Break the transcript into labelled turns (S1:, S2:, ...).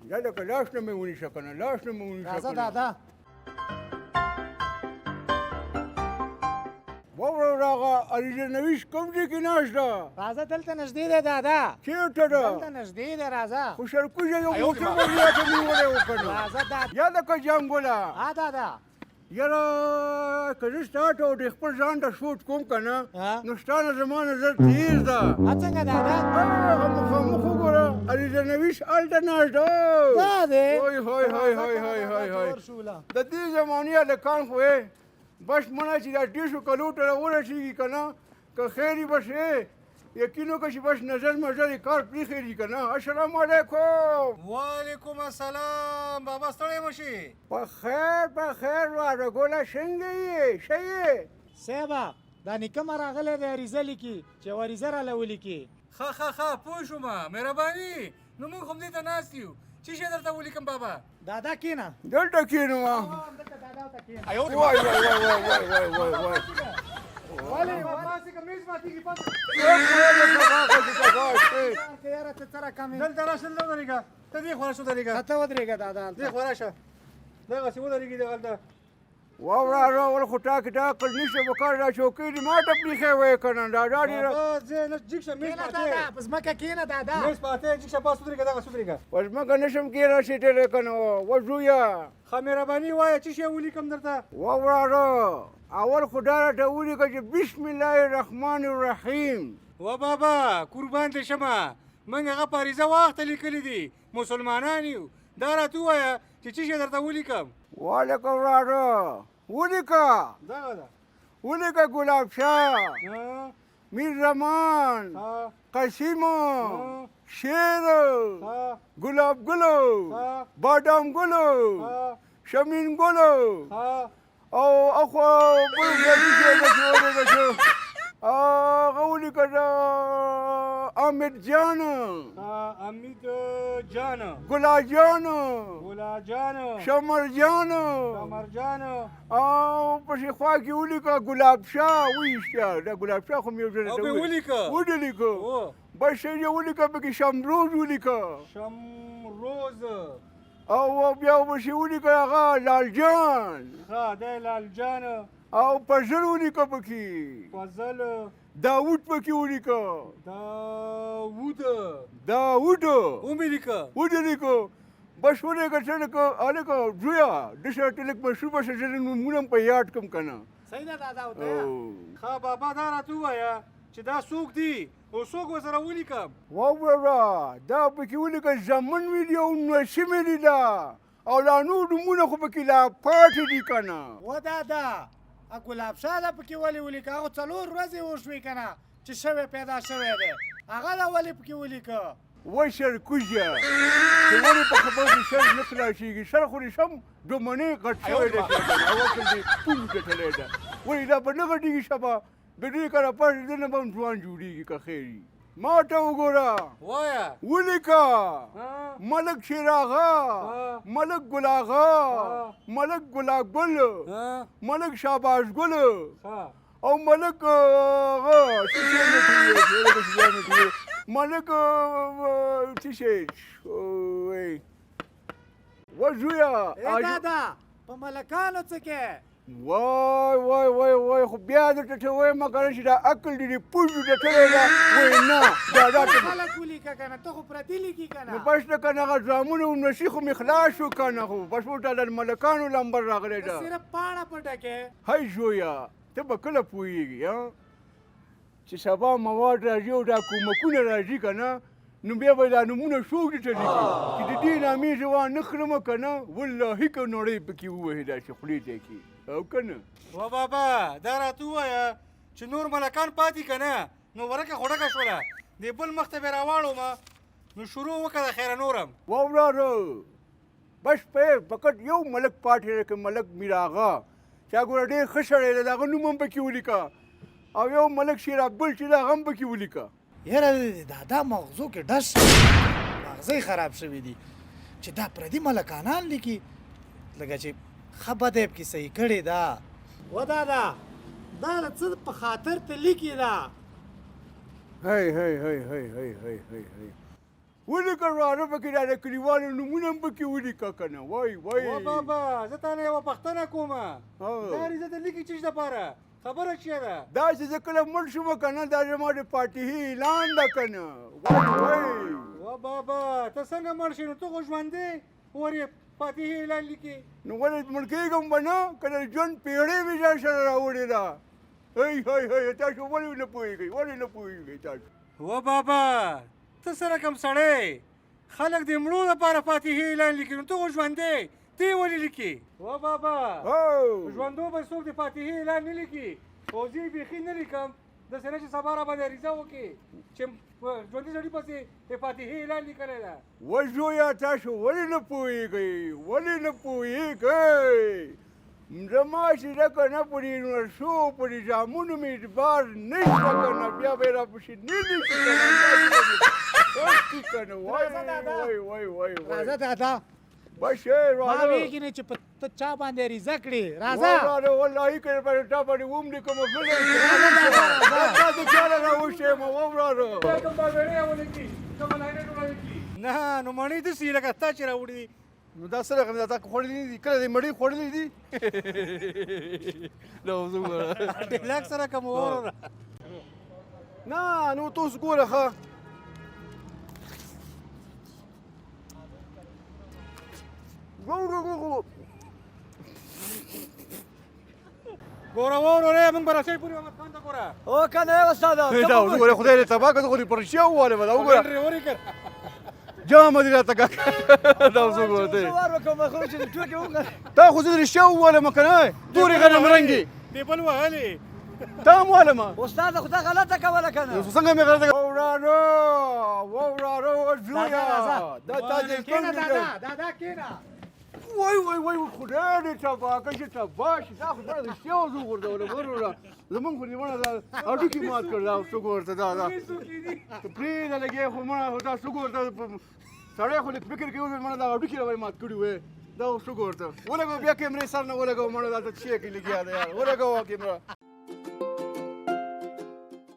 S1: یا لکه لاس نه مې ونیسه که نه لاس نه مې ونیسه
S2: راځه
S1: که نه
S2: دادا
S1: واوره راغه علیزه نویس کوم ځای کې ناست ده
S2: راځه دلته نږدې دی دادا
S1: چېرته ده
S2: دلته نږدې دی راځه
S1: خو سرکوزه یو موټر به زیاته نیولی و که نه
S2: راځه دادا
S1: یا لکه جانګله
S2: ها دادا
S1: یاره که زه ستا ته د خپل ځان ته سوچ کوم که نه
S2: ها؟
S1: نو ستا نه زما نظر تیز ده
S2: څنګه دادا
S1: هغه مخامخ وګوره علیزه نویس هلته ناست ده
S2: دا دی
S1: هوی هوی هوی هوی هوی هوی هوی د دې زمانې هلکان خو یې بس منه چې دا ډېرشو کلو ته راورسېږي که نه که خیر یې بس یقین وکړه چې بس نظر مزر یې کار پرېښېږي که نه السلام علیکم
S3: وعلیکم السلام بابا ستړی مه شي
S1: په خیر واره ګوله څنګه یې ښه یې
S2: صاحبه دا نیکه مه راغلی دی عریضه لیکي چې یوه عریضه راله ولیکي
S3: ښه پوه شومه مهرباني نو موږ هم دلته ناست یو څه شی درته ولیکم بابا
S2: دادا کېنه
S1: دلته کښېنوه
S2: دلته دادا ورته کېنه
S1: وای وای وای وای وای وای
S2: ولې پاسې که میز ماتېږي پاسې که یاره ته څه راکمې
S3: دلته راشه دلته ودرېږه ته دې خوا راشه ودرېږه
S2: ته ودرېږه دادا
S3: دې خوا راشه دغسې ودرېږي دغلته
S1: واوره ول خو ټاکې ټاکل نشته به کار دا چوکۍ دې ما ته پرېښی وی که نه دا ډېره
S3: بابا ځې نه جګ شه میز
S2: کېنه
S3: پاتې
S2: دادا په ځمکه کېنه دادا
S3: میز پاتې جګ شه پاس ودرېږه دغسې ودرېږه
S1: په ځمکه نشم کېناستېدلی که نه وزویه
S3: ښه مهرباني وایه څه شی ولیکم درته
S1: واوره اول خو دا راته ولیکه چې بسم الله الرحمن الرحیم
S3: و بابا قربان دې شمه موږ هغه په عریضه وخته لیکلي دي مسلمانان یو دا راته ووایه چې څه شی درته ولیکم
S1: والکه وراره ولیکه
S3: دغه ده
S1: ولیکه ګلاب شاه
S3: ها
S1: میر زمان
S3: ها
S1: قسیمو شیر
S3: ها
S1: گلاب گلو
S3: ها
S1: بادام گلو
S3: ها
S1: شمین گلو
S3: ها
S1: او اخوا بل ګلو چې هغه ولیکه دا حامد جان
S3: امید جان
S1: ګلا جان
S3: ګلا جان
S1: شمر جان
S3: قمر جان
S1: او پسې خوا کې ولیکه ګلاب شاه وایسته دا ګلاب شاه خو مې یو ځل
S3: او به ولیکه
S1: ولیکه
S3: او
S1: بس یې ولیکه پکې شمروز ولیکه
S3: شمروز
S1: او بیا پسې ولیکه هغه لالجان
S3: ها دی لال جان
S1: او فضل ولیکه پکې
S3: فضل
S1: داوود پکې ولیکه
S3: داوود
S1: داوود
S3: ولیکه
S1: ولیکه بس ولیکه څه لکه هلکه زویه داسې ته لږ مشروب شه زه نومونه هم په یاد کړم که نه
S2: صحیح ده دادا ورته
S3: ښه بابا دا راته ووایه چې دا څوک دي او څوک ورسره ولیکم
S1: واوره دا پکې ولیکه زمن مې دي او نسي مې دي ده او لا نور نومونه خو پکې لا پاتې دي که نه
S2: و دادا ګلاب شاه دا پکې ولې ولیکه هغه 4 ورځې وشوې که نه چې شوی پیدا شوی دی هغه دا ولې پکې ولیکه
S1: و سرکوزه چې ولې په خبر دې سر نه خلاصېږي سر خو دې سم دومنې غټ شوی دی اول دې پونډ ګټلی ده ولې دا به نه غټېږي سبا د دې کاره پس دې نه به هم ځوان جوړېږي که خیر وي ما ته وګوره
S3: وایه
S1: ولیکه
S3: ها
S1: ملک شیراغا ملک گلاغا ملک گلاب گل
S3: ها
S1: ملک شاباش گل
S3: ها
S1: او ملک ملک چیشه وزویا
S2: دادا په ملکانو څه کې
S1: وای وای وای وای خو بیا درته څه وایم که نه چې دا عقل دې پوزو ته تللی ده وایي نه دا
S2: خلک ولیکه که نه ته خو پردي لیکي که
S1: نو
S2: نه
S1: بس نه که نه هغه زامن او نسي خو مې خلاص شو که نه خو بس ورته د ملکانو لمبر راغلی ده
S2: صرف پاڼه پټه کې
S1: هی زویه ته به کله پوهېږي چې سبا مواد راځي او دا کومکونه راځي که نه نو بیا به دا نومونه څوک درته لیکي چې د دې نامې زه وانه خلمه که نه واللهي که نړۍ پکې ووهې داسې خولې ته کښې او که نه
S3: و بابا دا راته ووایه چې نور ملکان پاتې که نه نو ورکه خوډکه شوله دې بل مخ ته بې راواړومه نو شروع وکړه د خیره نورم
S1: واوراره بس فقط یو ملک پاتې دی که ملک میراغه چې ګوره ډېر ښه سړی دی د هغه نوم هم پکې ولیکه او یو ملک شیرعبدل چې دی هغه هم پکې ولیکه
S2: یاره دادا مغزو کې ډس مغزی خراب شوي دي چې دا پردي ملکانان لیکي لکه چې ښه بده یې پکې صحیح کړې ده و دادا دا څه په خاطر ته لیکي ده
S1: هی هی هی هی هی هی هی هی ولیکه وراره پکې دا د کلیوالو نومونه هم پکې ولیکه که نه وای
S3: و
S1: وای
S3: بابا زه تا نه یوه پوښتنه کوم
S1: او.
S3: دا عریضه ته لیکي څه دپاره خبره چیه ده
S1: دا چې زه کله مړ شوم که نه دا زما د فاتحې اعلان ده که نه وای وای
S3: و بابا ته څنګه مړ شې نو ته خو ژوندی ور یې فاتحې اعلان لیکي
S1: نو ولې مړ کېږم به نه که د ژوند پیړۍ مې ځان سره راوړې ده هی هی هی تاسو ولې نه پوهېږئ ولې نه پوهېږئ تاسو
S3: و بابا ته څه رقم سړی خلک د مړو لپاره فاتحې اعلان لیکي نو ته خو ژوندی ته یې ولې لیکي و بابا
S1: او
S3: ژوندو به څوک د فاتحې اعلان نه لیکي خو زه یې بیخي نه لیکم داسې نه چې سبا را باندې عریضه وکړي چې ژوندي سړي پسې د فاتحې اعلان لیکلی ده
S1: وزویا تاسو ولې نه پوهېږئ ولې نه پوهېږئ زما چې ده که نه په دې نرسو په دې زامنو مې اعتبار نشته که نه بیا به یې راپسې نه لیکي که نه وای وای وای وای
S2: راځه دادا
S1: بس
S2: ما
S1: راځه
S2: ویږي نه چې په ته چا باندې عریضه کړې راځه
S1: والله والله که په تا باندې وم دې کومه غلی تا د چا نه راوښتی یم ووراره
S3: کوم باغړی ولیکي کوم لاینه ولیکي نه نو مڼې داسې لکه تا چې راوړي دي
S4: نو دا سره غل دا خوړلې دي کله دې مړی خوړلې دي نو زه ګوره
S3: ډیلاک سره کوم وره
S4: نه نو تاسو ګوره ښه
S3: ګوره وره موږ به رسۍ پورې محمد خان ته ګوره
S4: او کنه استاد دا وګوره خدای دې تبا کړه خو دې پر شی واله دا وګوره
S3: ډریوري کړ
S4: جام دې راته کا دا وګوره ته تا خو دې شی واله مکنه دوري غنم رنگي
S3: دی بل وهلې
S4: تا واله ما
S2: استاد خدا غلطه کوله کنه
S4: څنګه مې غلطه
S1: ووراره وزویا دا تا دې
S2: کېنه
S1: کوم
S2: دادا کېنه
S1: وای وای وای خدای دې تبا که چې تبا شي دا خو دا رښتیا وځو غورځوله وروره زمونږ خو دې مړه دا هډوکي مات کړ دا څوک ورته دا پرېږده لګې خو مړه دا څوک ورته سړی خو لږ فکر کوي مړه دا هډوکي را مات کړي وې دا څوک ورته ولګو بیا کیمرې سر نه ولګو مړه دا ته چې کې لګیا دی یار ولګو کیمره